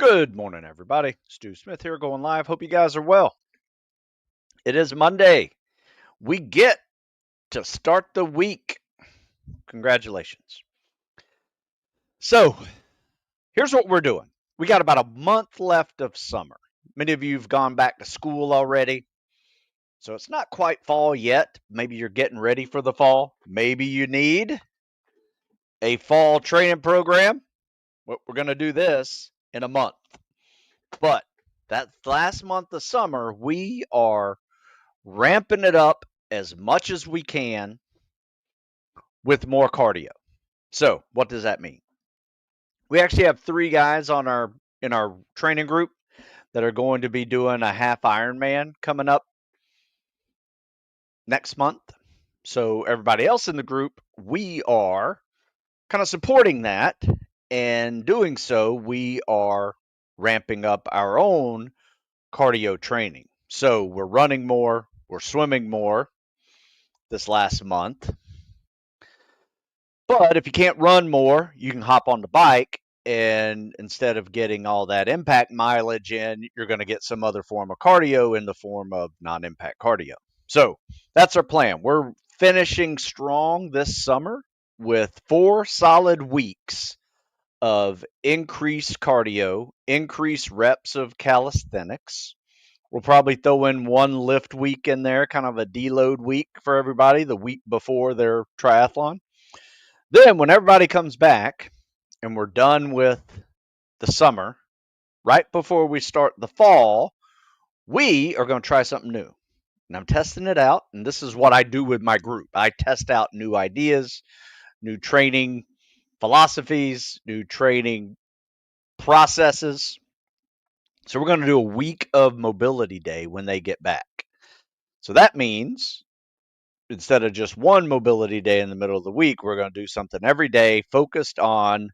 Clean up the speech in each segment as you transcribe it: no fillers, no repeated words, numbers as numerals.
Good morning, everybody. Stu Smith here going live. Hope you guys are well. It is Monday. We get to start the week. Congratulations. So, here's what we're doing. We got about a month left of summer. Many of you have gone back to school already. So, it's not quite fall yet. Maybe you're getting ready for the fall. Maybe you need a fall training program. Well, we're going to do this in a month. But that last month of summer, we are ramping it up as much as we can with more cardio. So, what does that mean? We actually have 3 guys on our in our training group that are going to be doing a half Ironman coming up next month. So, everybody else in the group, we are kind of supporting that, and doing so, we are ramping up our own cardio training. So, we're running more, we're swimming more this last month. But if you can't run more, you can hop on the bike, and instead of getting all that impact mileage in, you're going to get some other form of cardio in the form of non-impact cardio. So that's our plan. We're finishing strong this summer with 4 solid weeks of increased cardio, increased reps of calisthenics. We'll probably throw in 1 lift week in there, kind of a deload week for everybody, the week before their triathlon. Then, when everybody comes back and we're done with the summer, right before we start the fall, we are going to try something new. And I'm testing it out. And this is what I do with my group. I test out new ideas, new training philosophies, new training processes. So, we're going to do a week of mobility day when they get back. So, that means instead of just one mobility day in the middle of the week, we're going to do something every day focused on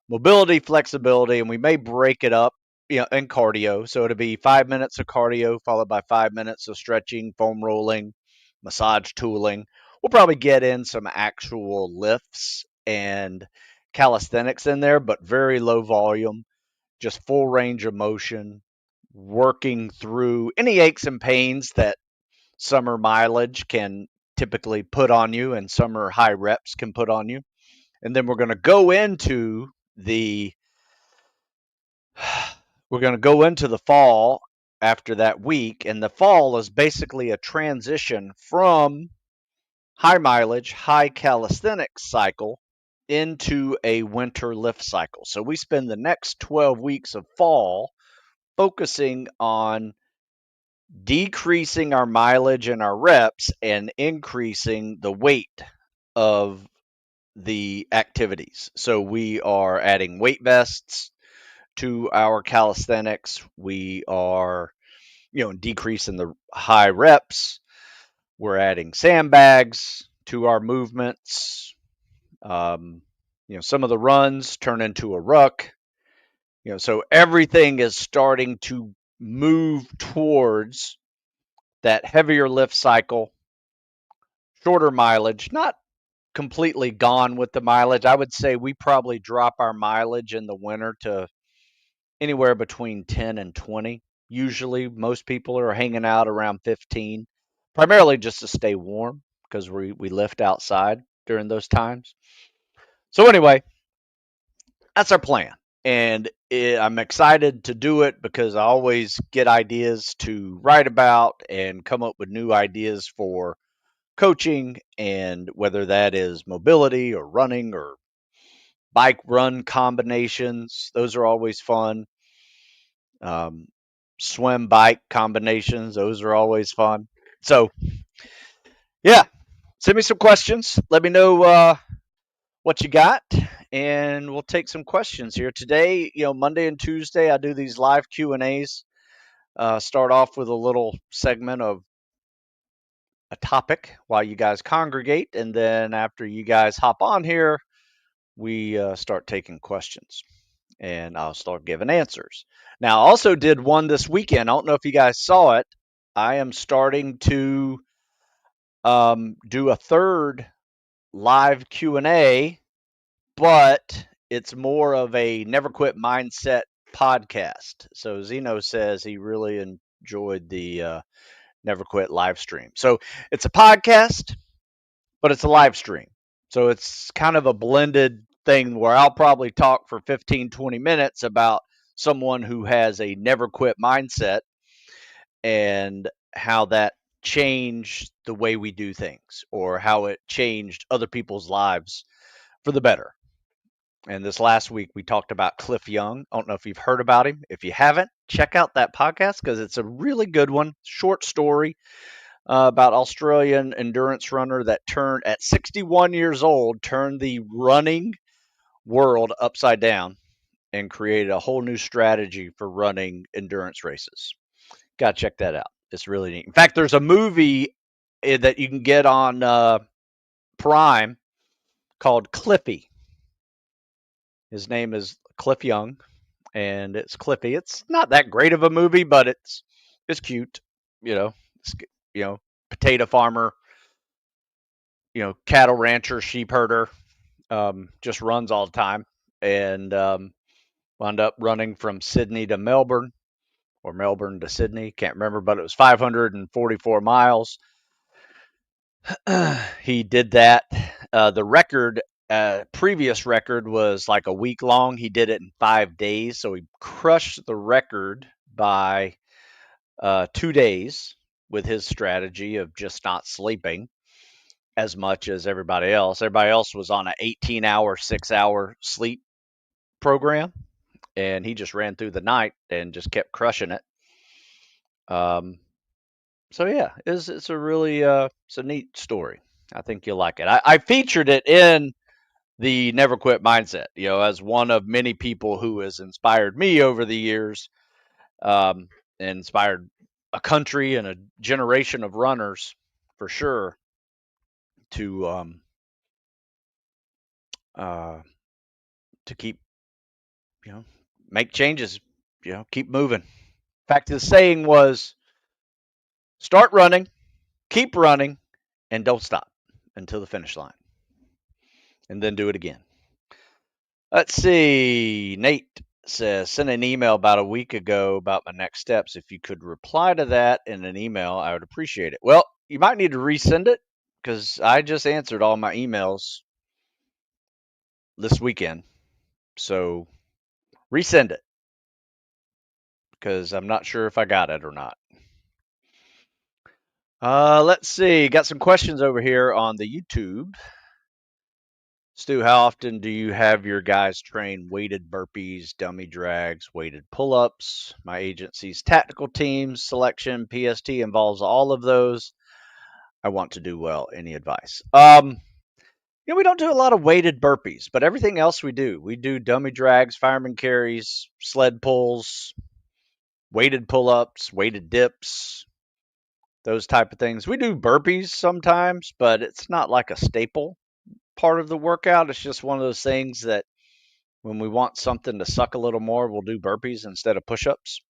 mobility, flexibility, and we may break it up, in cardio. So it'll be 5 minutes of cardio followed by 5 minutes of stretching, foam rolling, massage tooling. We'll probably get in some actual lifts and calisthenics in there, but very low volume, just full range of motion, working through any aches and pains that summer mileage can typically put on you and summer high reps can put on you. And then the we're going to go into the fall after that week, and the fall is basically a transition from high mileage, high calisthenics cycle into a winter lift cycle. So we spend the next 12 weeks of fall focusing on decreasing our mileage and our reps and increasing the weight of the activities. So we are adding weight vests to our calisthenics. We are, decreasing the high reps. We're adding sandbags to our movements. Some of the runs turn into a ruck. So everything is starting to move towards that heavier lift cycle, shorter mileage, not completely gone with the mileage. I would say we probably drop our mileage in the winter to anywhere between 10 and 20. Usually, most people are hanging out around 15, primarily just to stay warm because we lift outside during those times. So, anyway, that's our plan. And I'm excited to do it because I always get ideas to write about and come up with new ideas for coaching, and whether that is mobility or running or bike run combinations, those are always fun. Um, Swim bike combinations, those are always fun. So, yeah, send me some questions. Let me know what you got, and we'll take some questions here today. Monday and Tuesday, I do these live Q&As. Start off with a little segment of a topic while you guys congregate, and then after you guys hop on here, we start taking questions, and I'll start giving answers. Now, I also did one this weekend. I don't know if you guys saw it. I am starting to do a third live Q&A, but it's more of a never quit mindset podcast. So Zeno says he really enjoyed the Never Quit live stream. So it's a podcast, but it's a live stream. So it's kind of a blended thing where I'll probably talk for 15, 20 minutes about someone who has a never quit mindset and how that changed the way we do things or how it changed other people's lives for the better. And this last week, we talked about Cliff Young. I don't know if you've heard about him. If you haven't, check out that podcast because it's a really good one. Short story about Australian endurance runner that turned at 61 years old, turned the running world upside down and created a whole new strategy for running endurance races. Got to check that out. It's really neat. In fact, there's a movie that you can get on Prime called Cliffy. His name is Cliff Young, and it's Cliffy. It's not that great of a movie, but it's cute. You know, it's, potato farmer, cattle rancher, sheep herder, just runs all the time, and wound up running from Sydney to Melbourne or Melbourne to Sydney. Can't remember, but it was 544 miles. He did that. The record, previous record was like a week long. He did it in 5 days. So he crushed the record by 2 days with his strategy of just not sleeping as much as everybody else. Everybody else was on an 18-hour, 6-hour sleep program, and he just ran through the night and just kept crushing it. So yeah, it's a really it's a neat story. I think you'll like it. I featured it in the Never Quit Mindset, as one of many people who has inspired me over the years, and inspired a country and a generation of runners for sure to uh, to keep make changes, keep moving. In fact, the saying was start running, keep running, and don't stop until the finish line, and then do it again. Let's see. Nate says, sent an email about a week ago about my next steps. If you could reply to that in an email, I would appreciate it. Well, you might need to resend it because I just answered all my emails this weekend. So resend it because I'm not sure if I got it or not. Let's see. Got some questions over here on the YouTube. Stu, how often do you have your guys train weighted burpees, dummy drags, weighted pull-ups? My agency's tactical teams selection, PST involves all of those. I want to do well. Any advice? We don't do a lot of weighted burpees, but everything else we do. We do dummy drags, fireman carries, sled pulls, weighted pull-ups, weighted dips, those type of things. We do burpees sometimes, but it's not like a staple part of the workout. It's just one of those things that when we want something to suck a little more, we'll do burpees instead of push-ups.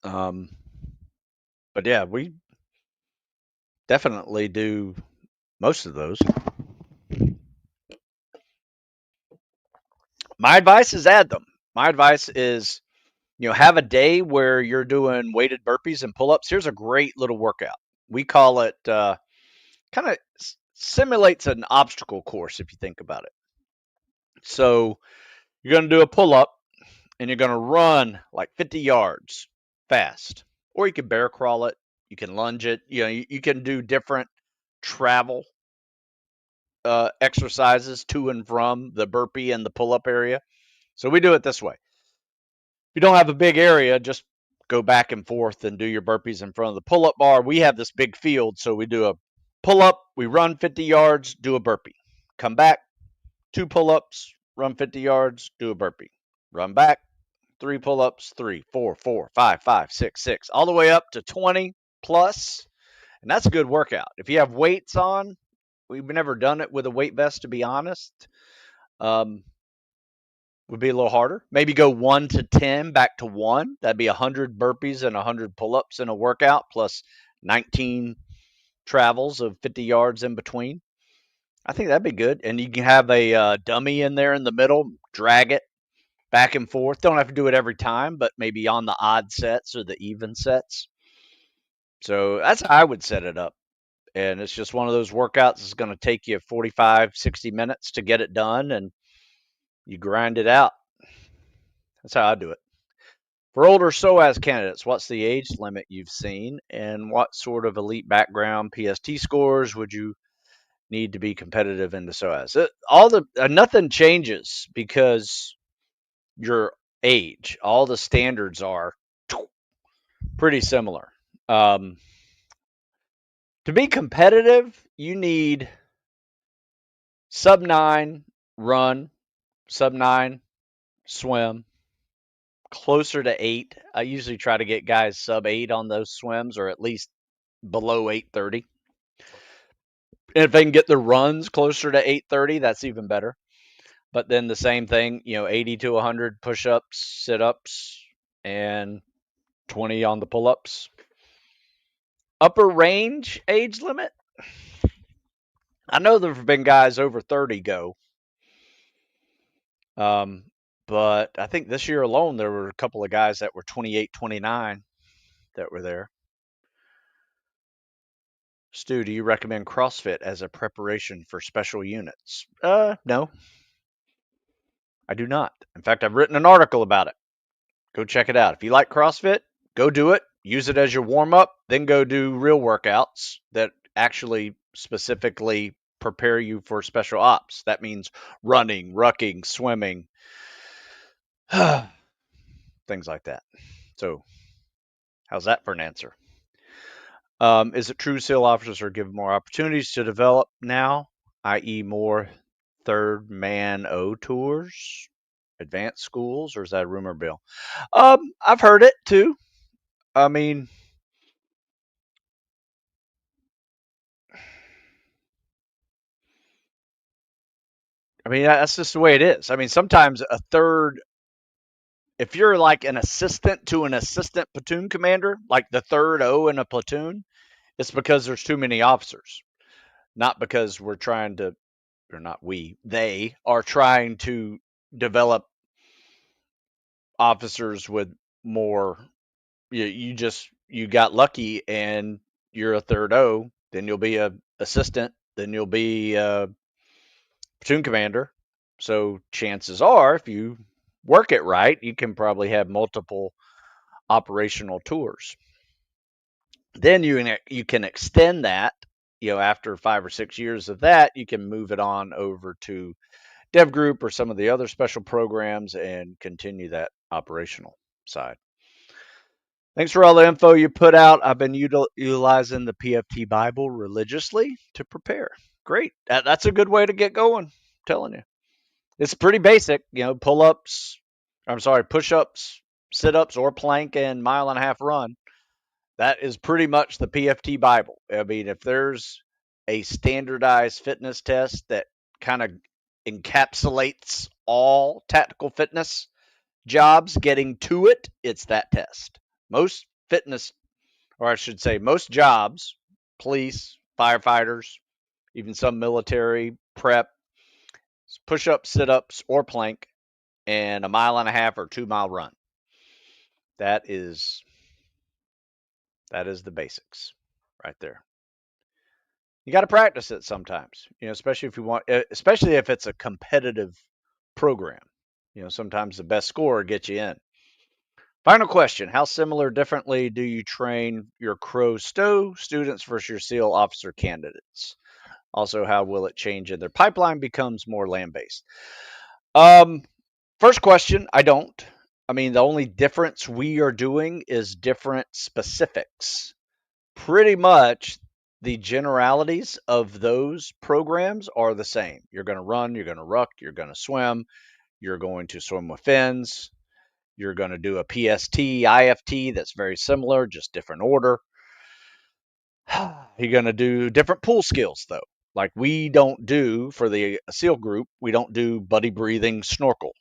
But yeah, we definitely do most of those. My advice is add them. My advice is, have a day where you're doing weighted burpees and pull-ups. Here's a great little workout. We call it kind of simulates an obstacle course if you think about it. So you're going to do a pull-up and you're going to run like 50 yards fast, or you can bear crawl it, you can lunge it, you can do different travel exercises to and from the burpee and the pull-up area. So we do it this way. If you don't have a big area, just go back and forth and do your burpees in front of the pull-up bar. We have this big field, so we do a pull-up, we run 50 yards, do a burpee, come back, 2 pull-ups, run 50 yards, do a burpee, run back, 3 pull-ups, 3, 4, 4, 5, 5, 6, 6, all the way up to 20 plus. And that's a good workout. If you have weights on, we've never done it with a weight vest, to be honest. Would be a little harder. Maybe go 1 to 10, back to 1. That'd be 100 burpees and 100 pull-ups in a workout, plus 19 travels of 50 yards in between. I think that'd be good. And you can have a dummy in there in the middle, drag it, back and forth. Don't have to do it every time, but maybe on the odd sets or the even sets. So that's how I would set it up. And it's just one of those workouts that's going to take you 45, 60 minutes to get it done, and you grind it out. That's how I do it. For older SOAS candidates, what's the age limit you've seen, and what sort of elite background PST scores would you need to be competitive in the SOAS? Nothing changes because your age. All the standards are pretty similar. To be competitive, you need sub 9 run, sub 9 swim, closer to 8. I usually try to get guys sub 8 on those swims, or at least below 8:30. And if they can get their runs closer to 8:30, that's even better. But then the same thing, 80 to 100 push-ups, sit-ups, and 20 on the pull-ups. Upper range age limit? I know there have been guys over 30 go. But I think this year alone, there were a couple of guys that were 28, 29 that were there. Stu, do you recommend CrossFit as a preparation for special units? No, I do not. In fact, I've written an article about it. Go check it out. If you like CrossFit, go do it. Use it as your warm up, then go do real workouts that actually specifically prepare you for special ops. That means running, rucking, swimming, things like that. So, how's that for an answer? Is it true SEAL officers are given more opportunities to develop now, i.e., more third man O tours, advanced schools, or is that a rumor, Bill? I've heard it too. I mean, that's just the way it is. I mean, sometimes a third, if you're like an assistant to an assistant platoon commander, like the third O in a platoon, it's because there's too many officers, not because we're trying to, or not we, they are trying to develop officers with more. You got lucky and you're a third O, then you'll be a assistant, then you'll be a platoon commander. So chances are, if you work it right, you can probably have multiple operational tours. Then you can extend that. After 5 or 6 years of that, you can move it on over to Dev Group or some of the other special programs and continue that operational side. Thanks for all the info you put out. I've been utilizing the PFT Bible religiously to prepare. Great. That's a good way to get going. I'm telling you. It's pretty basic, pull-ups, push-ups, sit-ups, or plank and mile-and-a-half run. That is pretty much the PFT Bible. I mean, if there's a standardized fitness test that kind of encapsulates all tactical fitness jobs getting to it, it's that test. Most fitness, or I should say, most jobs, police, firefighters, even some military, prep, push ups, sit ups, or plank, and a mile-and-a-half or 2 mile run. That is the basics right there. You got to practice it sometimes, especially if you want, especially if it's a competitive program. Sometimes the best score gets you in. Final question. How similar, differently do you train your Crow Stow students versus your SEAL officer candidates? Also, how will it change if their pipeline becomes more land-based? First question, I don't. I mean, the only difference we are doing is different specifics. Pretty much the generalities of those programs are the same. You're going to run, you're going to ruck, you're going to swim, you're going to swim with fins, you're going to do a PST, IFT that's very similar, just different order. You're going to do different pool skills, though. Like we don't do, for the SEAL group, we don't do buddy breathing snorkel.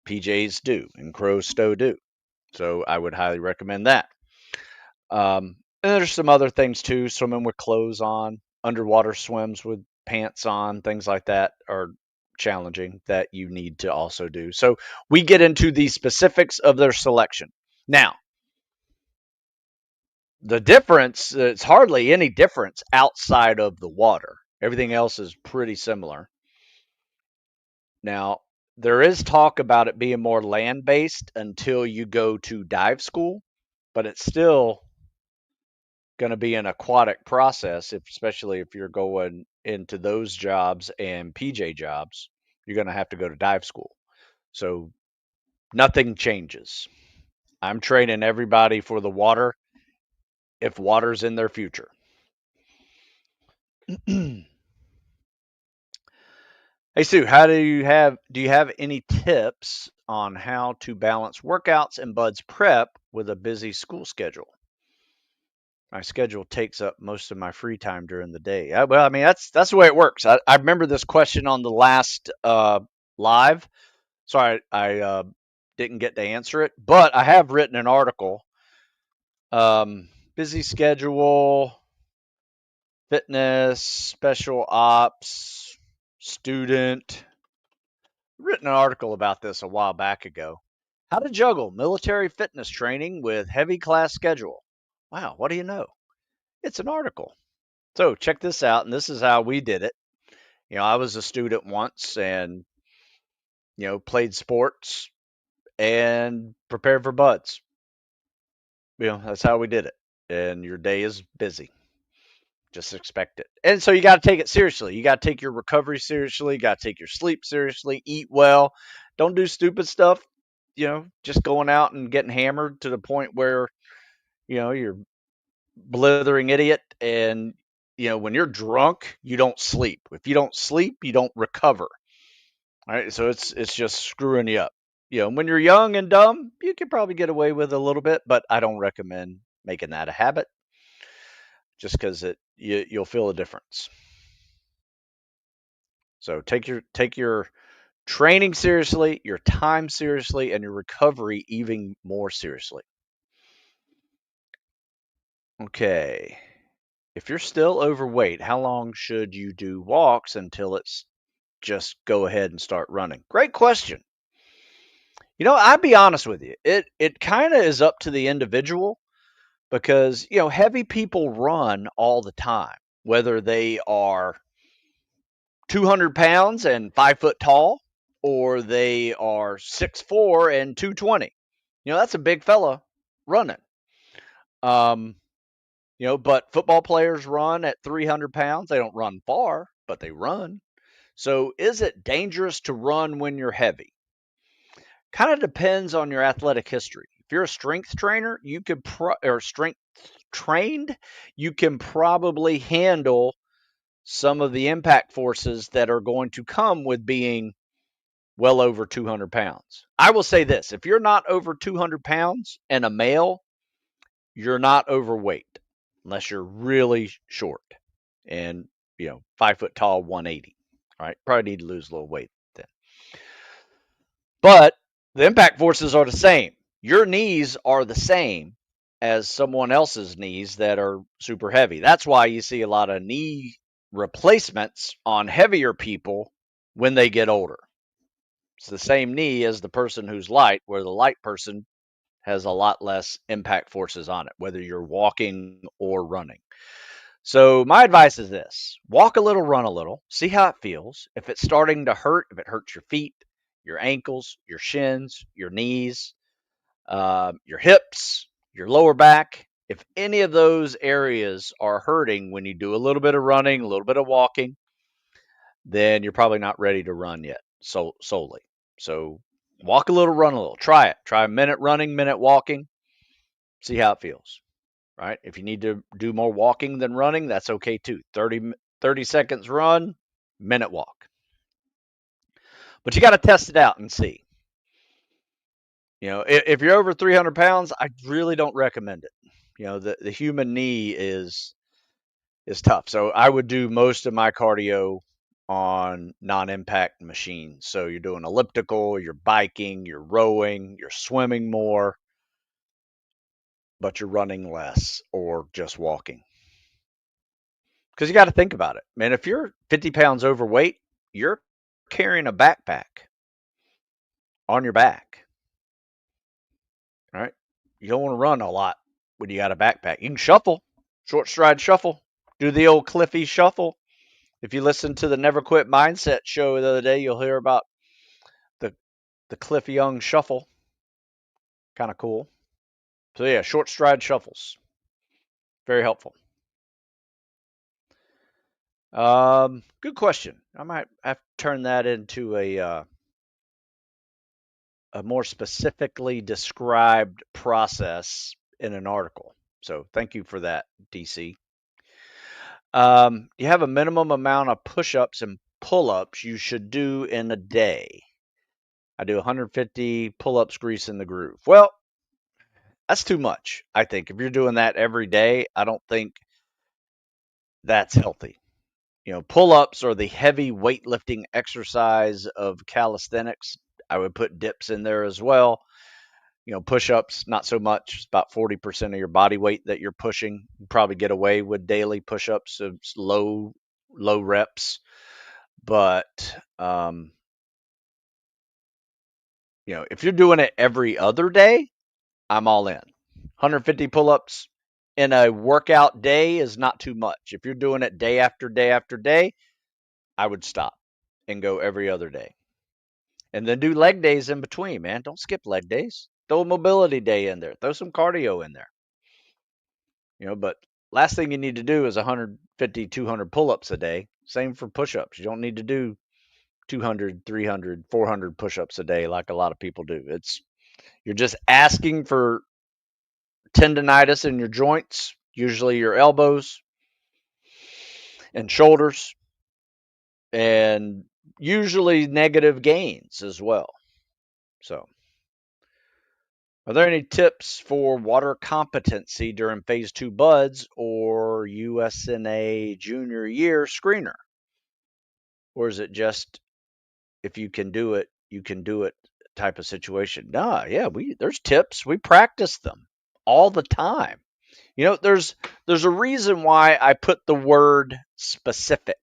PJs do and Crow Stow do. So I would highly recommend that. And there's some other things too, swimming with clothes on, underwater swims with pants on, things like that are challenging that you need to also do. So we get into the specifics of their selection. Now, the difference, it's hardly any difference outside of the water. Everything else is pretty similar. Now, there is talk about it being more land based until you go to dive school, but it's still going to be an aquatic process, especially if you're going into those jobs and PJ jobs. You're going to have to go to dive school. So nothing changes. I'm training everybody for the water if water's in their future. Hey Sue, how do you have any tips on how to balance workouts and buds prep with a busy school schedule? My schedule takes up most of my free time during the day. Well, I mean that's the way it works. I remember this question on the last live. Sorry, I didn't get to answer it, but I have written an article. Busy schedule, fitness, special ops, student. Written an article about this a while back ago. How to juggle military fitness training with heavy class schedule. Wow, what do you know? It's an article. So check this out, and this is how we did it. I was a student once and, played sports and prepared for buds. That's how we did it. And your day is busy. Just expect it. And so you got to take it seriously. You got to take your recovery seriously. You got to take your sleep seriously. Eat well. Don't do stupid stuff. Just going out and getting hammered to the point where, you're blithering idiot. And, when you're drunk, you don't sleep. If you don't sleep, you don't recover. All right. So it's just screwing you up. When you're young and dumb, you can probably get away with a little bit, but I don't recommend making that a habit just because you'll feel a difference. So take your training seriously, your time seriously, and your recovery even more seriously. Okay. If you're still overweight, how long should you do walks until it's just go ahead and start running? Great question. I'd be honest with you. It kind of is up to the individual because, heavy people run all the time, whether they are 200 pounds and 5 foot tall, or they are 6'4" and 220. That's a big fella running. But football players run at 300 pounds. They don't run far, but they run. So is it dangerous to run when you're heavy? Kind of depends on your athletic history. If you're a strength trainer, or strength trained, you can probably handle some of the impact forces that are going to come with being well over 200 pounds. I will say this, if you're not over 200 pounds and a male, you're not overweight unless you're really short and, 5 foot tall, 180. All right. Probably need to lose a little weight then. But the impact forces are the same. Your knees are the same as someone else's knees that are super heavy. That's why you see a lot of knee replacements on heavier people when they get older. It's the same knee as the person who's light, where the light person has a lot less impact forces on it, whether you're walking or running. So my advice is this: walk a little, run a little, see how it feels. If it's starting to hurt, if it hurts your feet, your ankles, your shins, your knees, your hips, your lower back, if any of those areas are hurting when you do a little bit of running, a little bit of walking, then you're probably not ready to run yet solely. So walk a little, run a little. Try it. Try a minute running, minute walking. See how it feels. Right? If you need to do more walking than running, that's okay too. 30 seconds run, minute walk. But you got to test it out and see. If you're over 300 pounds, I really don't recommend it. The human knee is tough. So I would do most of my cardio on non-impact machines. So you're doing elliptical, you're biking, you're rowing, you're swimming more, but you're running less or just walking. Because you got to think about it, man. If you're 50 pounds overweight, you're carrying a backpack on your back. All right. You don't want to run a lot when you got a backpack. You can shuffle, short stride shuffle, do the old Cliffy shuffle. If you listen to the Never Quit Mindset show the other day, you'll hear about the Cliff Young shuffle. Kind of cool. So yeah, short stride shuffles. Very helpful. Good question. I might have to turn that into a more specifically described process in an article. So thank you for that, DC. You have a minimum amount of push-ups and pull-ups you should do in a day. I do 150 pull-ups, grease in the groove. Well, that's too much. I think if you're doing that every day, I don't think that's healthy. Pull-ups are the heavy weightlifting exercise of calisthenics. I would put dips in there as well. Push-ups, not so much. It's about 40% of your body weight that you're pushing. You probably get away with daily push-ups of low reps. But if you're doing it every other day, I'm all in. 150 pull-ups in a workout day is not too much. If you're doing it day after day after day, I would stop and go every other day. And then do leg days in between, man. Don't skip leg days. Throw a mobility day in there. Throw some cardio in there. But last thing you need to do is 150, 200 pull-ups a day. Same for push-ups. You don't need to do 200, 300, 400 push-ups a day like a lot of people do. You're just asking for tendonitis in your joints, usually your elbows and shoulders, and usually negative gains as well. So, are there any tips for water competency during phase 2 buds or USNA junior year screener? Or is it just if you can do it, you can do it type of situation? Nah, yeah, there's tips. We practice them all the time. There's a reason why I put the word specific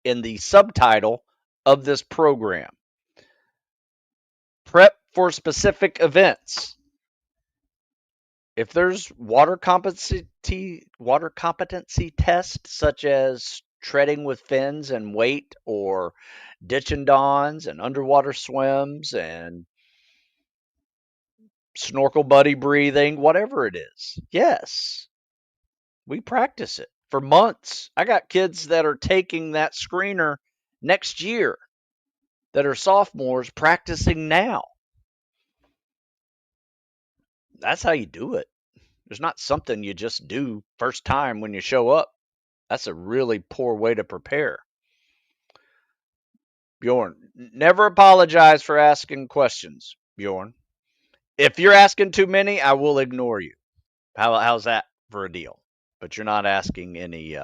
in the subtitle of this program. Prep for specific events. If there's water competency tests such as treading with fins and weight, or ditch and dons and underwater swims and snorkel buddy breathing, whatever it is, yes, we practice it for months. I got kids that are taking that screener next year that are sophomores practicing now. That's how you do it. There's not something you just do first time when you show up. That's a really poor way to prepare. Bjorn, never apologize for asking questions, Bjorn. If you're asking too many, I will ignore you. How's that for a deal? But you're not asking any.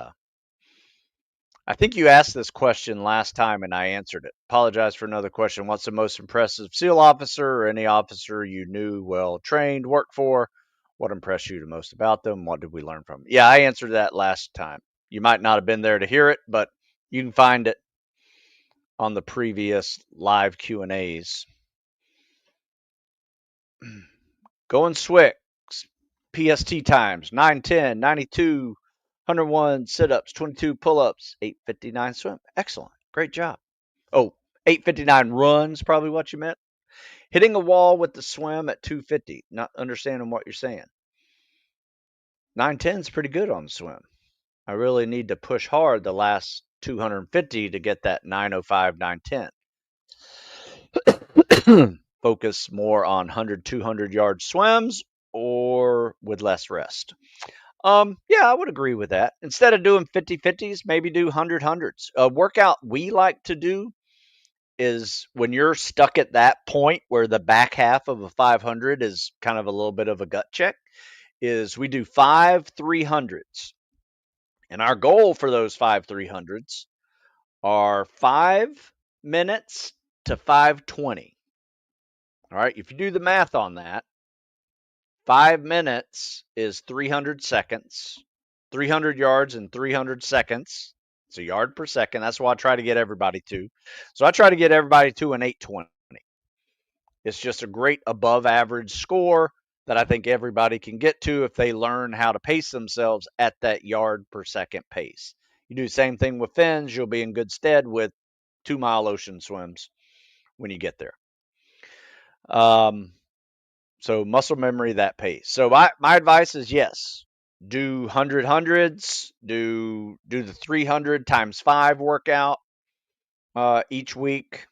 I think you asked this question last time and I answered it. Apologize for another question. What's the most impressive SEAL officer or any officer you knew, well trained, worked for? What impressed you the most about them? What did we learn from them? Yeah, I answered that last time. You might not have been there to hear it, but you can find it on the previous live Q&As. Going Swick, PST times, 910, 92, 101 sit-ups, 22 pull-ups, 859 swim. Excellent. Great job. Oh, 859 runs, probably what you meant. Hitting a wall with the swim at 250. Not understanding what you're saying. 910 is pretty good on the swim. I really need to push hard the last 250 to get that 905, 910. Focus more on 100, 200 yard swims or with less rest. Yeah, I would agree with that. Instead of doing 50-50s, maybe do 100-100s. A workout we like to do is when you're stuck at that point where the back half of a 500 is kind of a little bit of a gut check, is we do 5 300s. And our goal for those 5 300s are 5 minutes to 5:20. All right, if you do the math on that, 5 minutes is 300 seconds, 300 yards in 300 seconds. It's a yard per second. That's why I try to get everybody to. So I try to get everybody to an 820. It's just a great above average score that I think everybody can get to if they learn how to pace themselves at that yard per second pace. You do the same thing with fins, you'll be in good stead with 2 mile ocean swims when you get there. So muscle memory that pace. So my advice is yes, do 100 hundreds, do the 300 times 5 workout each week,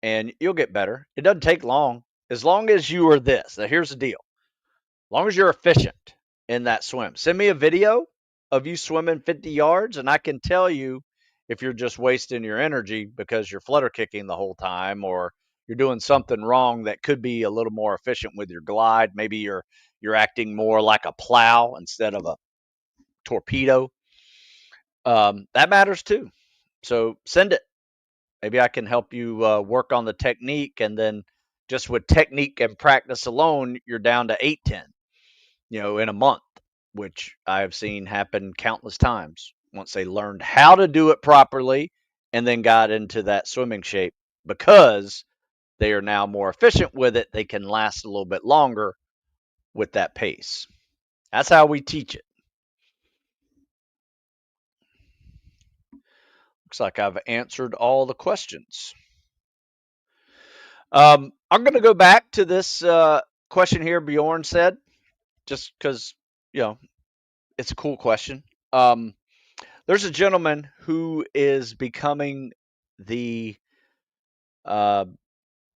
and you'll get better. It doesn't take long. As long as you are this. Now, here's the deal. As long as you're efficient in that swim, send me a video of you swimming 50 yards, and I can tell you if you're just wasting your energy because you're flutter kicking the whole time, or you're doing something wrong that could be a little more efficient with your glide. Maybe you're acting more like a plow instead of a torpedo. That matters too. So send it. Maybe I can help you work on the technique, and then just with technique and practice alone, you're down to 810, in a month, which I have seen happen countless times once they learned how to do it properly and then got into that swimming shape because they are now more efficient with it. They can last a little bit longer with that pace. That's how we teach it. Looks like I've answered all the questions. I'm going to go back to this question here Bjorn said, just because, you know, it's a cool question. There's a gentleman who is becoming the uh,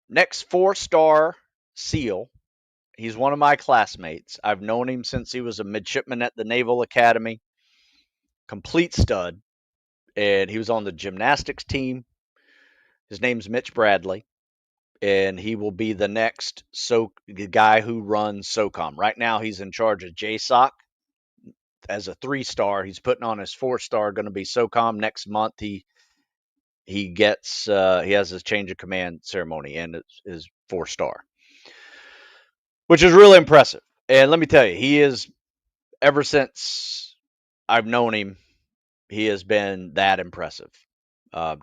next 4-star SEAL. He's one of my classmates. I've known him since he was a midshipman at the Naval Academy, complete stud, and he was on the gymnastics team. His name's Mitch Bradley, and he will be the next the guy who runs SOCOM. Right now, he's in charge of JSOC as a 3-star. He's putting on his 4-star, going to be SOCOM next month. He gets he has his change of command ceremony, and it's his 4-star, which is really impressive. And let me tell you, he is, ever since I've known him, he has been that impressive.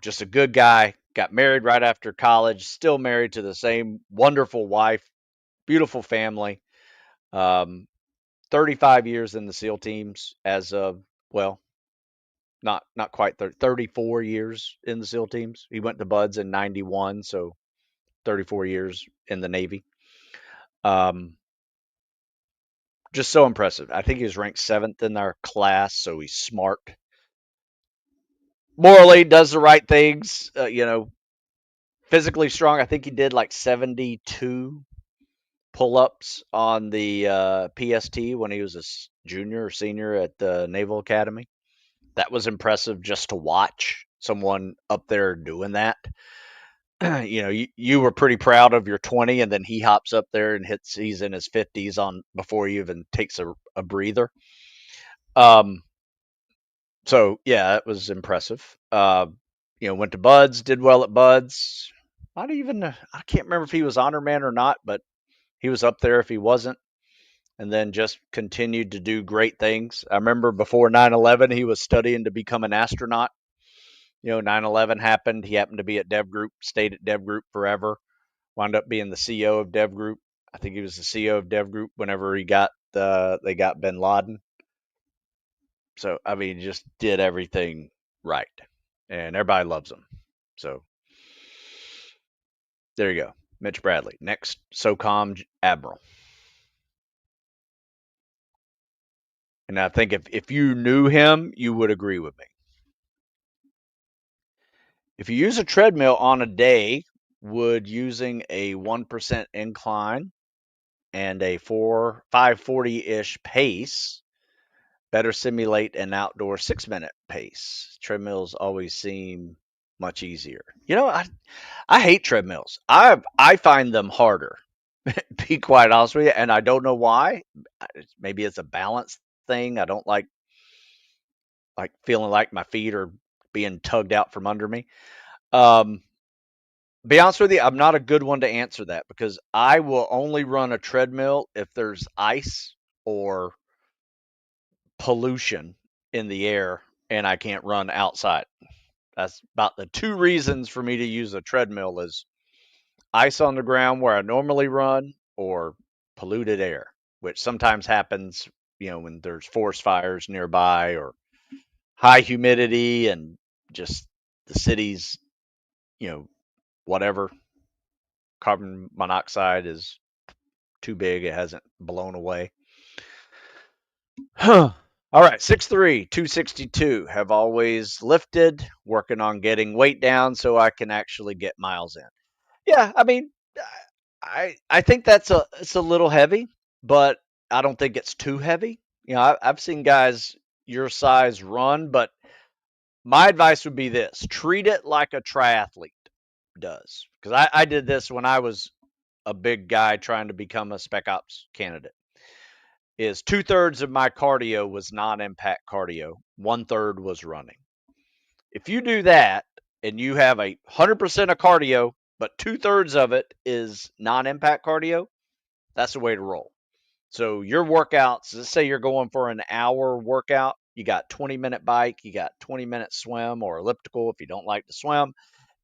Just a good guy. Got married right after college. Still married to the same wonderful wife. Beautiful family. 35 years in the SEAL teams as of, well, not quite 34 years in the SEAL teams. He went to Buds in 91, so 34 years in the Navy. Just so impressive. I think he was ranked 7th in our class, so he's smart. Morally, does the right things, physically strong. I think he did like 72 pull-ups on the PST when he was a junior or senior at the Naval Academy. That was impressive just to watch someone up there doing that. You were pretty proud of your 20, and then he hops up there and he's in his 50s on before he even takes a breather. So yeah, it was impressive. Went to Buds, did well at Buds. I can't remember if he was honor man or not, but he was up there if he wasn't, and then just continued to do great things. I remember before 9/11, he was studying to become an astronaut. 9/11 happened. He happened to be at Dev Group, stayed at Dev Group forever, wound up being the CEO of Dev Group. I think he was the CEO of Dev Group whenever they got Bin Laden. So, I mean, just did everything right, and everybody loves him. So, there you go. Mitch Bradley, next SOCOM Admiral. And I think if you knew him, you would agree with me. If you use a treadmill on a day, would using a 1% incline and a 540-ish pace better simulate an outdoor 6-minute pace? Treadmills always seem much easier. I hate treadmills. I find them harder, be quite honest with you, and I don't know why. Maybe it's a balance thing. I don't like feeling like my feet are being tugged out from under me. Be honest with you, I'm not a good one to answer that because I will only run a treadmill if there's ice or pollution in the air and I can't run outside. That's about the two reasons for me to use a treadmill is ice on the ground where I normally run or polluted air, which sometimes happens, when there's forest fires nearby or high humidity and just the city's, you know, whatever carbon monoxide is too big, it hasn't blown away. All right, 6'3", 262. Have always lifted, working on getting weight down so I can actually get miles in. Yeah, I mean, I think it's a little heavy, but I don't think it's too heavy. I've seen guys your size run, but my advice would be this: treat it like a triathlete does. Because I did this when I was a big guy trying to become a spec ops candidate. Is 2/3 of my cardio was non-impact cardio, 1/3 was running. If you do that and you have 100% of cardio, but 2/3 of it is non-impact cardio, that's the way to roll. So your workouts, let's say you're going for an hour workout, you got 20-minute bike, you got 20-minute swim or elliptical if you don't like to swim,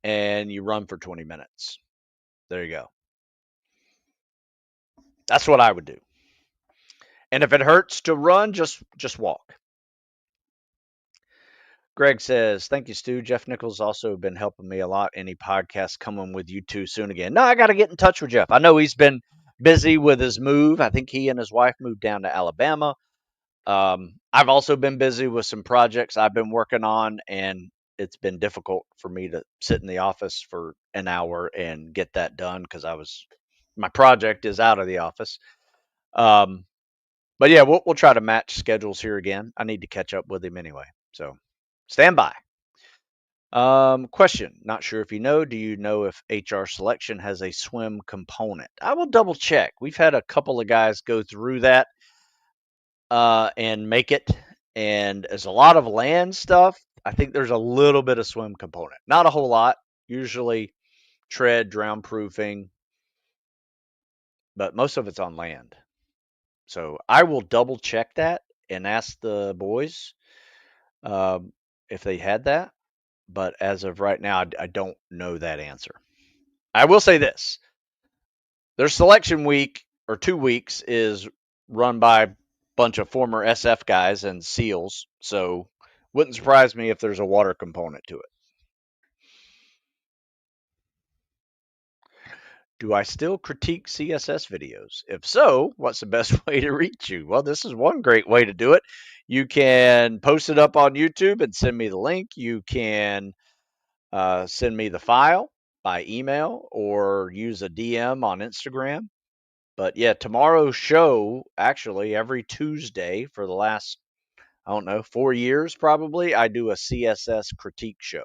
and you run for 20 minutes. There you go. That's what I would do. And if it hurts to run, just walk. Greg says, "Thank you, Stu. Jeff Nichols also been helping me a lot. Any podcasts coming with you two soon again?" No, I got to get in touch with Jeff. I know he's been busy with his move. I think he and his wife moved down to Alabama. I've also been busy with some projects I've been working on, and it's been difficult for me to sit in the office for an hour and get that done because my project is out of the office. But yeah, we'll try to match schedules here again. I need to catch up with him anyway, so stand by. Question. Not sure if you know. Do you know if HR selection has a swim component? I will double check. We've had a couple of guys go through that and make it. And as a lot of land stuff, I think there's a little bit of swim component. Not a whole lot. Usually tread, drown proofing, but most of it's on land. So I will double check that and ask the boys if they had that. But as of right now, I don't know that answer. I will say this: their selection week or 2 weeks is run by a bunch of former SF guys and SEALs, so wouldn't surprise me if there's a water component to it. Do I still critique CSS videos? If so, what's the best way to reach you? Well, this is one great way to do it. You can post it up on YouTube and send me the link. You can send me the file by email or use a DM on Instagram. But yeah, tomorrow's show, actually, every Tuesday for the last, I don't know, 4 years probably, I do a CSS critique show.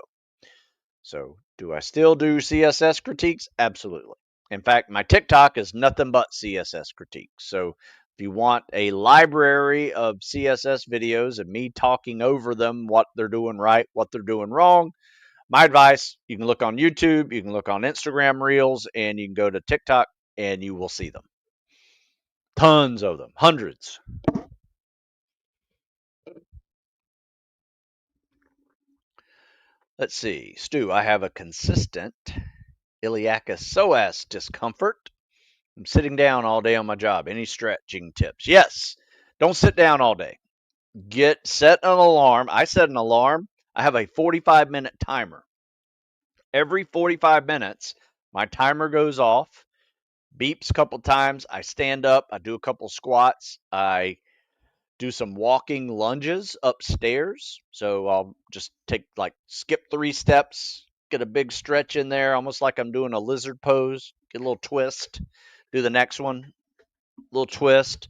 So do I still do CSS critiques? Absolutely. In fact, my TikTok is nothing but CSS critiques. So if you want a library of CSS videos and me talking over them, what they're doing right, what they're doing wrong, my advice, you can look on YouTube, you can look on Instagram Reels, and you can go to TikTok and you will see them. Tons of them, hundreds. Let's see. Stu, I have a consistent iliacus psoas discomfort. I'm sitting down all day on my job. Any stretching tips? Yes. Don't sit down all day. Set an alarm. I set an alarm. I have a 45-minute timer. Every 45 minutes, my timer goes off, beeps a couple times. I stand up. I do a couple squats. I do some walking lunges upstairs. So I'll just skip 3 steps, get a big stretch in there, almost like I'm doing a lizard pose, get a little twist, do the next one, little twist.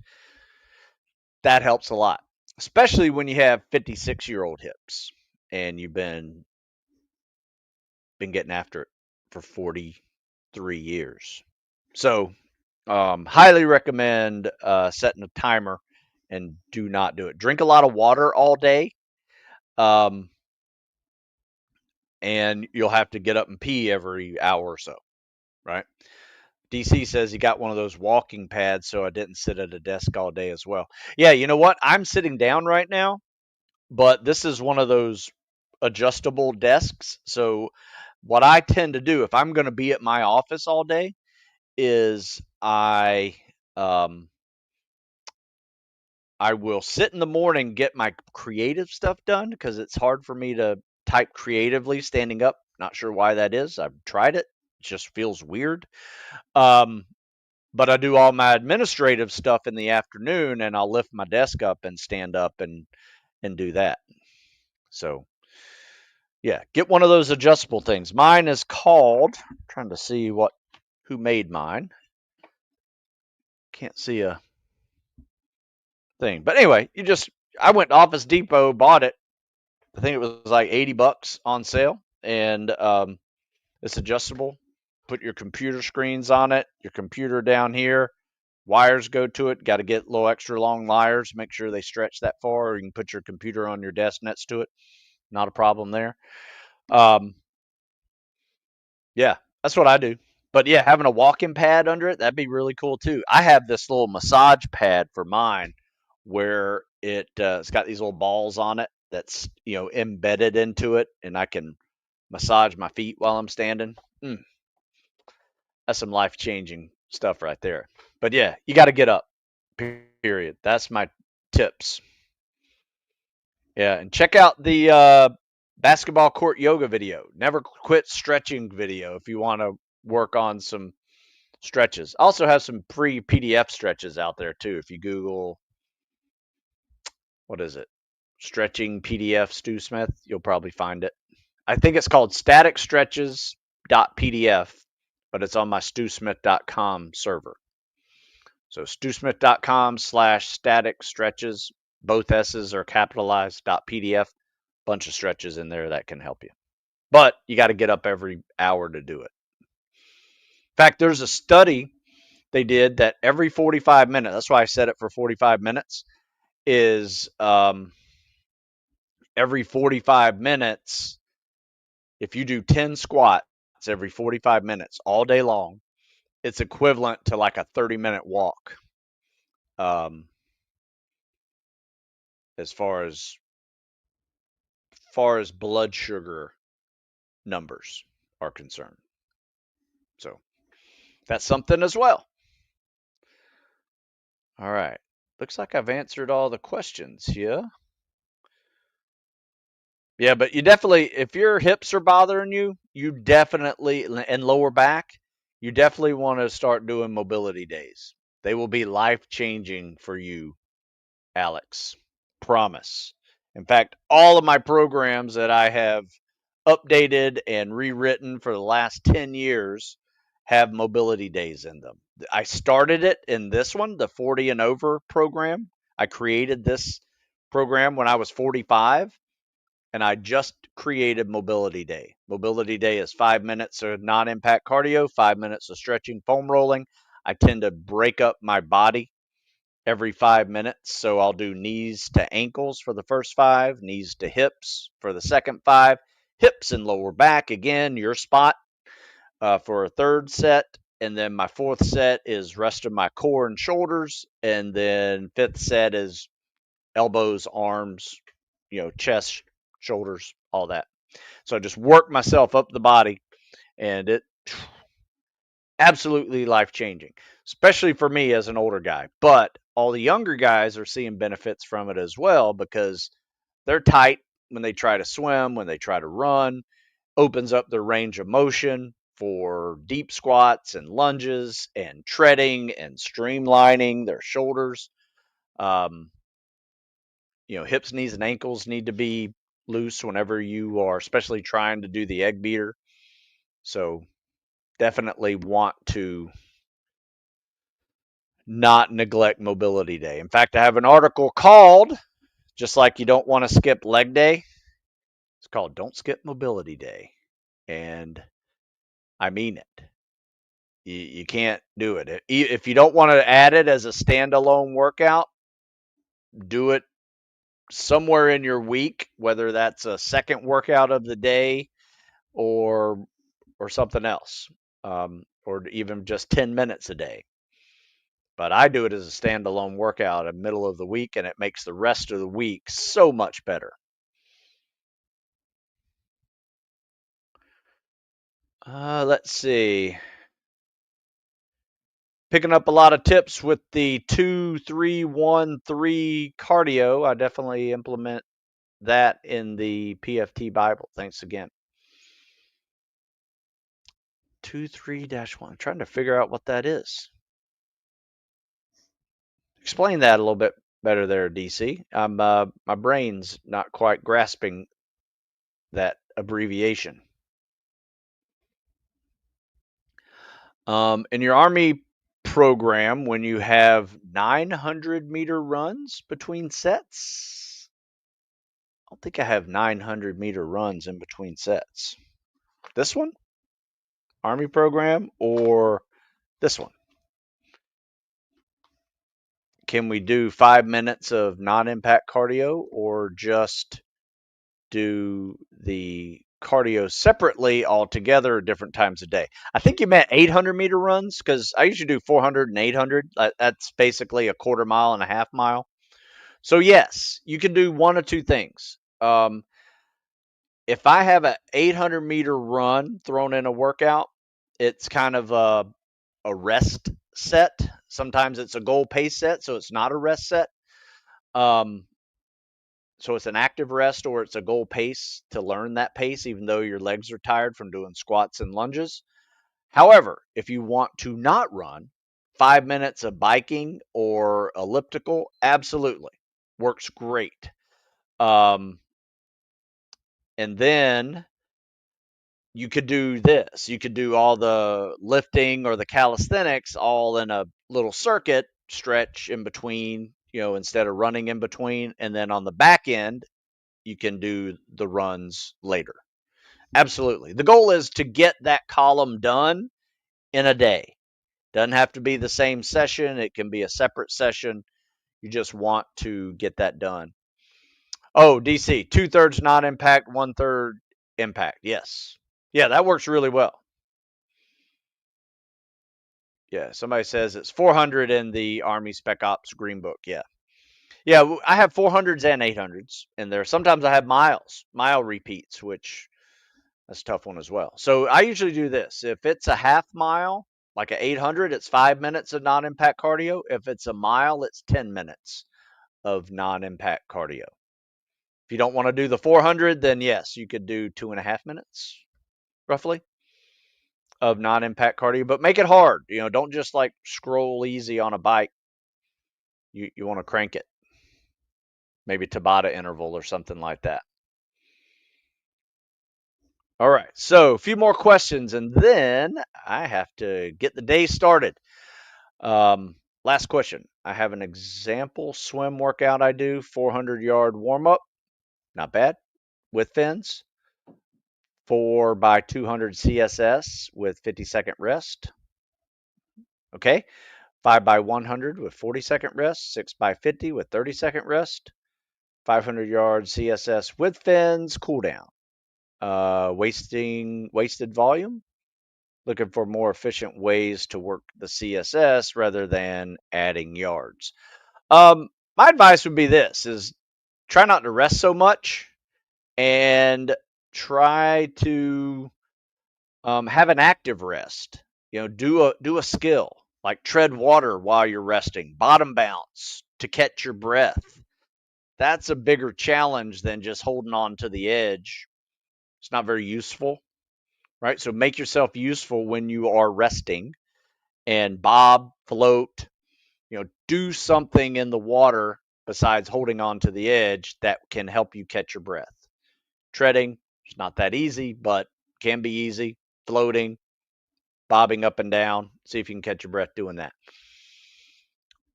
That helps a lot, especially when you have 56-year-old hips and you've been getting after it for 43 years. So highly recommend setting a timer and do not do it. Drink a lot of water all day. And you'll have to get up and pee every hour or so, right? DC says he got one of those walking pads, so I didn't sit at a desk all day as well. Yeah, you know what? I'm sitting down right now, but this is one of those adjustable desks. So what I tend to do if I'm going to be at my office all day is um, I will sit in the morning, get my creative stuff done because it's hard for me to type creatively standing up. Not sure why that is. I've tried it. It just feels weird. Um, but I do all my administrative stuff in the afternoon, and I'll lift my desk up and stand up and do that. So yeah, get one of those adjustable things. Mine is called. I'm trying to see who made mine. Can't see a thing, but anyway, I went to Office Depot, bought it. I think it was like $80 on sale, and it's adjustable. Put your computer screens on it, your computer down here, wires go to it. Got to get little extra long wires, make sure they stretch that far, or you can put your computer on your desk next to it. Not a problem there. Um, yeah, that's what I do. But yeah, having a walking pad under it, that'd be really cool too. I have this little massage pad for mine where it's got these little balls on it that's, embedded into it, and I can massage my feet while I'm standing. Mm, that's some life changing stuff right there. But yeah, you got to get up. Period. That's my tips. Yeah, and check out the basketball court yoga video. Never quit stretching video if you want to work on some stretches. I also have some free PDF stretches out there too. If you Google, what is it? Stretching PDF Stu Smith, you'll probably find it. I think it's called static stretches.pdf, but it's on my stewsmith.com server. So stewsmith.com/static stretches, both S's are capitalized .pdf, bunch of stretches in there that can help you. But you got to get up every hour to do it. In fact, there's a study they did that every 45 minutes, that's why I set it for 45 minutes, is every 45 minutes, if you do 10 squats every 45 minutes all day long, it's equivalent to like a 30-minute walk, as far as blood sugar numbers are concerned. So that's something as well. All right. Looks like I've answered all the questions here. Yeah, but you definitely, if your hips are bothering you, and lower back, you definitely want to start doing mobility days. They will be life changing for you, Alex. Promise. In fact, all of my programs that I have updated and rewritten for the last 10 years have mobility days in them. I started it in this one, the 40 and over program. I created this program when I was 45, and I just created Mobility Day. Mobility Day is 5 minutes of non impact cardio, 5 minutes of stretching, foam rolling. I tend to break up my body every 5 minutes. So I'll do knees to ankles for the first five, knees to hips for the second five, hips and lower back again, your spot for a third set. And then my fourth set is rest of my core and shoulders. And then fifth set is elbows, arms, chest, shoulders, all that. So I just work myself up the body, and it absolutely life changing, especially for me as an older guy. But all the younger guys are seeing benefits from it as well because they're tight when they try to swim, when they try to run, opens up their range of motion for deep squats and lunges and treading and streamlining their shoulders. Um, hips, knees, and ankles need to be loose whenever you are, especially trying to do the egg beater. So definitely want to not neglect mobility day. In fact, I have an article called, just like you don't want to skip leg day, it's called Don't Skip Mobility Day. And I mean it. You can't do it. If you don't want to add it as a standalone workout, do it somewhere in your week, whether that's a second workout of the day or something else, or even just 10 minutes a day. But I do it as a standalone workout in the middle of the week, and it makes the rest of the week so much better. Let's see. Picking up a lot of tips with the 2-3-1-3 cardio. I definitely implement that in the PFT Bible. Thanks again. 2-3-1. I'm trying to figure out what that is. Explain that a little bit better there, DC. My brain's not quite grasping that abbreviation. In your Army program, when you have 900-meter runs between sets, I don't think I have 900-meter runs in between sets. This one, Army program, or this one? Can we do 5 minutes of non-impact cardio, or just do the cardio separately altogether at different times a day? I think you meant 800-meter runs, because I usually do 400 and 800. That's basically a quarter mile and a half mile. So yes, you can do one of two things. If I have an 800-meter run thrown in a workout, it's kind of a rest set. Sometimes it's a goal pace set, so it's not a rest set. So it's an active rest, or it's a goal pace to learn that pace, even though your legs are tired from doing squats and lunges. However, if you want to not run, 5 minutes of biking or elliptical, absolutely works great. And then you could do this. You could do all the lifting or the calisthenics all in a little circuit, stretch in between, instead of running in between. And then on the back end, you can do the runs later. Absolutely. The goal is to get that column done in a day. Doesn't have to be the same session. It can be a separate session. You just want to get that done. Oh, DC, 2/3 non-impact, 1/3 impact. Yes. Yeah, that works really well. Yeah, somebody says it's 400 in the Army Spec Ops Green Book. Yeah. Yeah, I have 400s and 800s in there. Sometimes I have mile repeats, which that's a tough one as well. So I usually do this. If it's a half mile, like an 800, it's 5 minutes of non-impact cardio. If it's a mile, it's 10 minutes of non-impact cardio. If you don't want to do the 400, then yes, you could do 2.5 minutes, roughly, of non-impact cardio. But make it hard. Don't just like scroll easy on a bike. You want to crank it. Maybe Tabata interval or something like that. All right, so a few more questions, and then I have to get the day started. Last question. I have an example swim workout I do, 400-yard warm-up. Not bad. With fins. 4x200 CSS with 50-second rest. Okay. 5x100 with 40-second rest. 6x50 with 30-second rest. 500-yard CSS with fins, cool down. Wasted volume. Looking for more efficient ways to work the CSS rather than adding yards. My advice would be this: is try not to rest so much, and try to have an active rest. Do a skill like tread water while you're resting, bottom bounce to catch your breath. That's a bigger challenge than just holding on to the edge. It's not very useful, right? So make yourself useful when you are resting, and bob, float, do something in the water besides holding on to the edge that can help you catch your breath. Treading, it's not that easy, but can be easy. Floating, bobbing up and down, see if you can catch your breath doing that.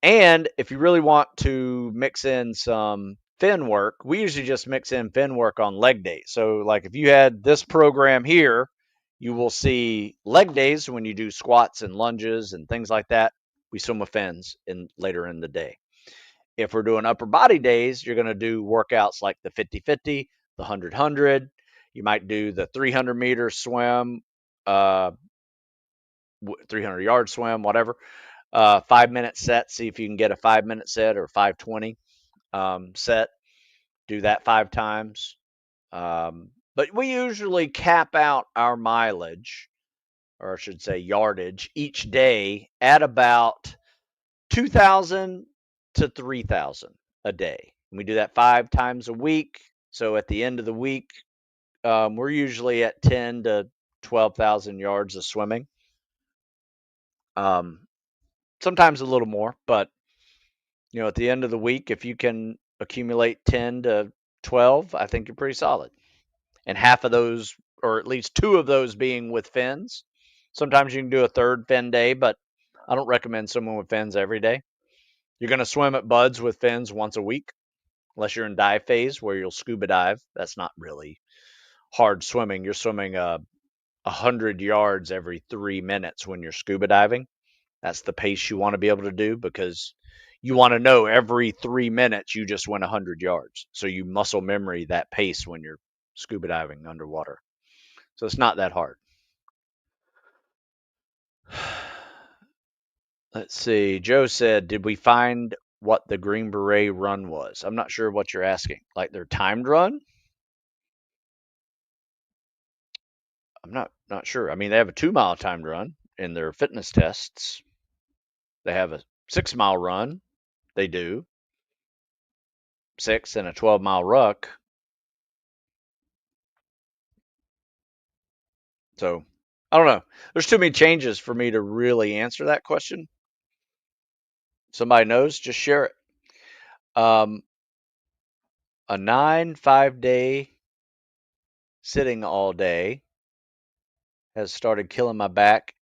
And if you really want to mix in some fin work, we usually just mix in fin work on leg days. So like if you had this program here, you will see leg days when you do squats and lunges and things like that. We swim with fins later in the day. If we're doing upper body days, you're going to do workouts like the 50-50, the 100-100. You might do the 300-meter swim, 300-yard swim, whatever. 5-minute set. See if you can get a 5-minute set or 5:20 set. Do that 5 times. But we usually cap out our mileage, or I should say yardage, each day at about 2,000 to 3,000 a day. And we do that 5 times a week. So at the end of the week, we're usually at 10 to 12,000 yards of swimming. Sometimes a little more, but at the end of the week, if you can accumulate 10 to 12, I think you're pretty solid. And half of those, or at least two of those, being with fins. Sometimes you can do a third fin day, but I don't recommend swimming with fins every day. You're going to swim at buds with fins once a week, unless you're in dive phase where you'll scuba dive. That's not really hard swimming. You're swimming 100 yards every 3 minutes when you're scuba diving. That's the pace you want to be able to do, because you want to know every 3 minutes you just went 100 yards. So you muscle memory that pace when you're scuba diving underwater. So it's not that hard. Let's see. Joe said, did we find what the Green Beret run was? I'm not sure what you're asking. Like their timed run? I'm not sure. I mean, they have a 2-mile timed run in their fitness tests. They have a 6-mile run. They do 6 and a 12-mile ruck. So I don't know. There's too many changes for me to really answer that question. Somebody knows, just share it. A 5-day sitting all day has started killing my back,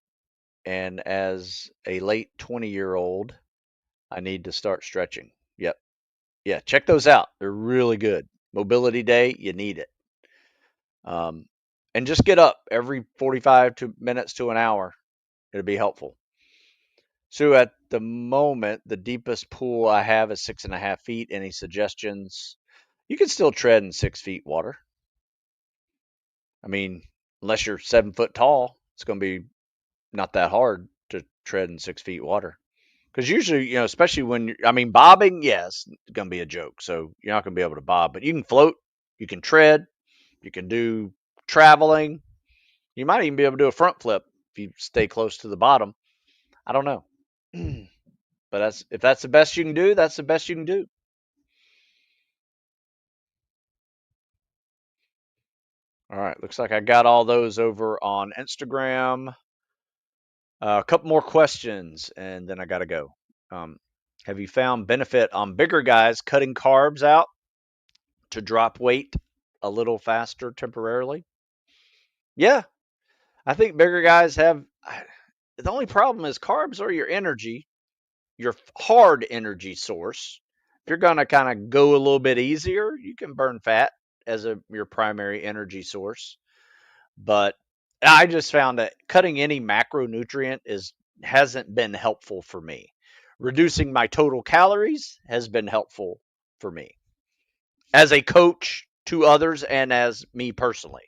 and as a late 20-year-old, I need to start stretching. Yep. Yeah, check those out. They're really good. Mobility day, you need it. And just get up every 45 minutes to an hour. It'll be helpful. So at the moment, the deepest pool I have is 6.5 feet. Any suggestions? You can still tread in 6 feet water. I mean, unless you're 7 foot tall, it's going to be not that hard to tread in 6 feet water. Because usually, especially when bobbing, yes, it's going to be a joke. So you're not going to be able to bob, but you can float, you can tread, you can do traveling. You might even be able to do a front flip if you stay close to the bottom. I don't know. But if that's the best you can do, that's the best you can do. All right, looks like I got all those over on Instagram. A couple more questions, and then I got to go. Have you found benefit on bigger guys cutting carbs out to drop weight a little faster temporarily? Yeah, I think bigger guys have. The only problem is carbs are your energy, your hard energy source. If you're going to kind of go a little bit easier, you can burn fat as your primary energy source. But I just found that cutting any macronutrient hasn't been helpful for me. Reducing my total calories has been helpful for me as a coach to others and as me personally.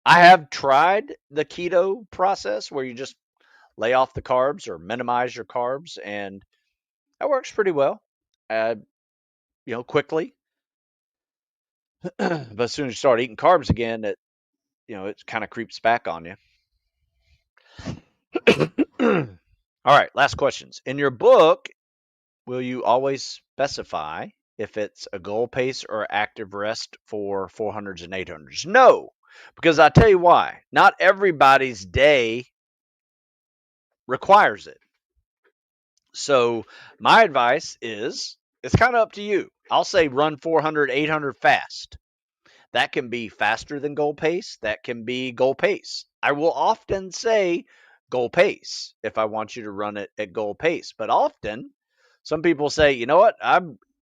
I have tried the keto process where you just lay off the carbs or minimize your carbs, and that works pretty well. Uh, quickly. But as soon as you start eating carbs again, it kind of creeps back on you. All right, last questions. In your book, will you always specify if it's a goal pace or active rest for 400s and 800s? No, because I'll tell you why. Not everybody's day requires it. So my advice is it's kind of up to you. I'll say run 400, 800 fast. That can be faster than goal pace. That can be goal pace. I will often say goal pace if I want you to run it at goal pace. But often, some people say, you know what?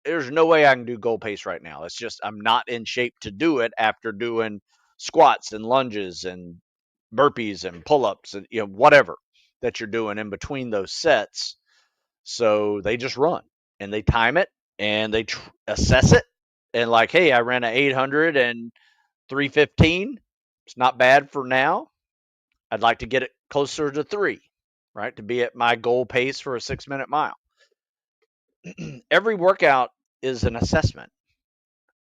There's no way I can do goal pace right now. It's just I'm not in shape to do it after doing squats and lunges and burpees and pull-ups and whatever that you're doing in between those sets. So they just run and they time it and they assess it and like, hey, I ran an 800 and 315. It's not bad for now. I'd like to get it closer to 3, right, to be at my goal pace for a 6-minute mile. Every workout is an assessment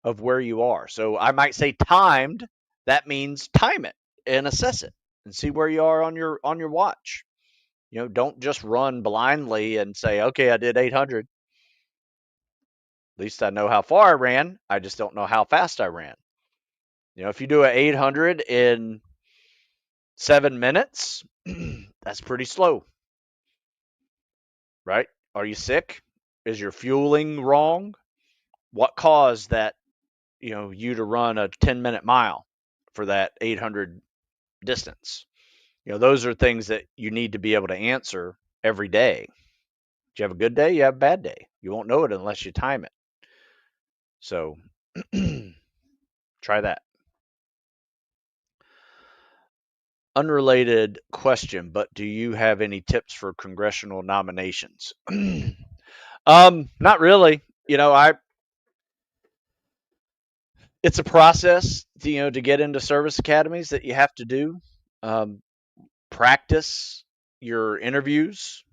of where you are. So I might say timed. That means time it and assess it and see where you are on your watch. Don't just run blindly and say, okay, I did 800. At least I know how far I ran. I just don't know how fast I ran. If you do an 800 in 7 minutes, that's pretty slow, right? Are you sick? Is your fueling wrong? What caused that, you to run a 10-minute mile for that 800 distance? Those are things that you need to be able to answer every day. Do you have a good day? You have a bad day. You won't know it unless you time it. So try that. Unrelated question, but do you have any tips for congressional nominations? Not really. It's a process, to get into service academies that you have to do. Um, Practice your interviews.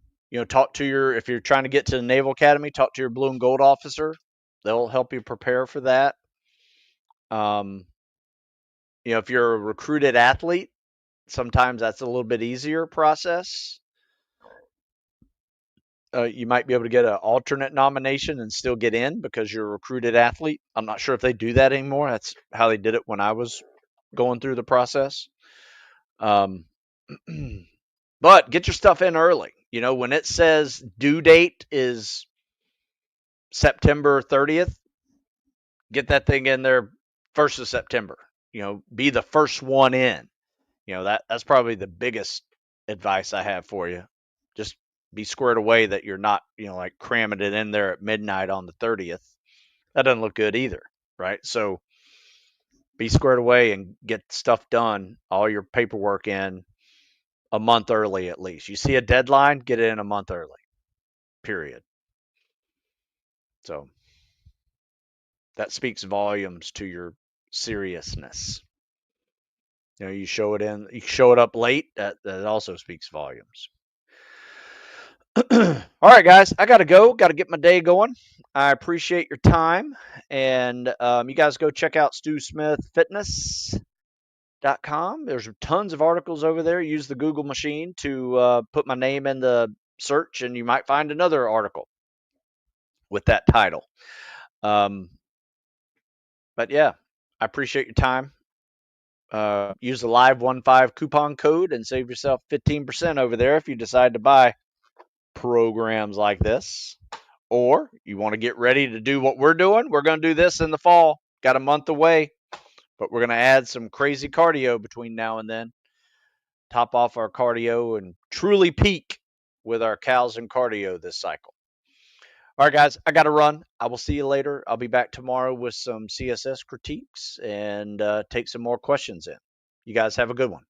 Talk to if you're trying to get to the Naval Academy, talk to your blue and gold officer. They'll help you prepare for that. Um, if you're a recruited athlete, sometimes that's a little bit easier process. You might be able to get an alternate nomination and still get in because you're a recruited athlete. I'm not sure if they do that anymore. That's how they did it when I was going through the process. Um, but get your stuff in early. When it says due date is September 30th, get that thing in there 1st of September. Be the first one in. That's probably the biggest advice I have for you. Just be squared away that you're not, like cramming it in there at midnight on the 30th. That doesn't look good either, right? So be squared away and get stuff done, all your paperwork in a month early at least. You see a deadline, get it in a month early. Period. So that speaks volumes to your seriousness. You show it up late, that also speaks volumes. All right, guys, I got to go. Got to get my day going. I appreciate your time. And you guys go check out StuSmithFitness.com. There's tons of articles over there. Use the Google machine to put my name in the search, and you might find another article with that title. But yeah, I appreciate your time. Use the Live15 coupon code and save yourself 15% over there if you decide to buy programs like this. Or you want to get ready to do what we're doing. We're going to do this in the fall. Got a month away, but we're going to add some crazy cardio between now and then. Top off our cardio and truly peak with our cows and cardio this cycle. All right, guys, I got to run. I will see you later. I'll be back tomorrow with some CSS critiques and take some more questions in. You guys have a good one.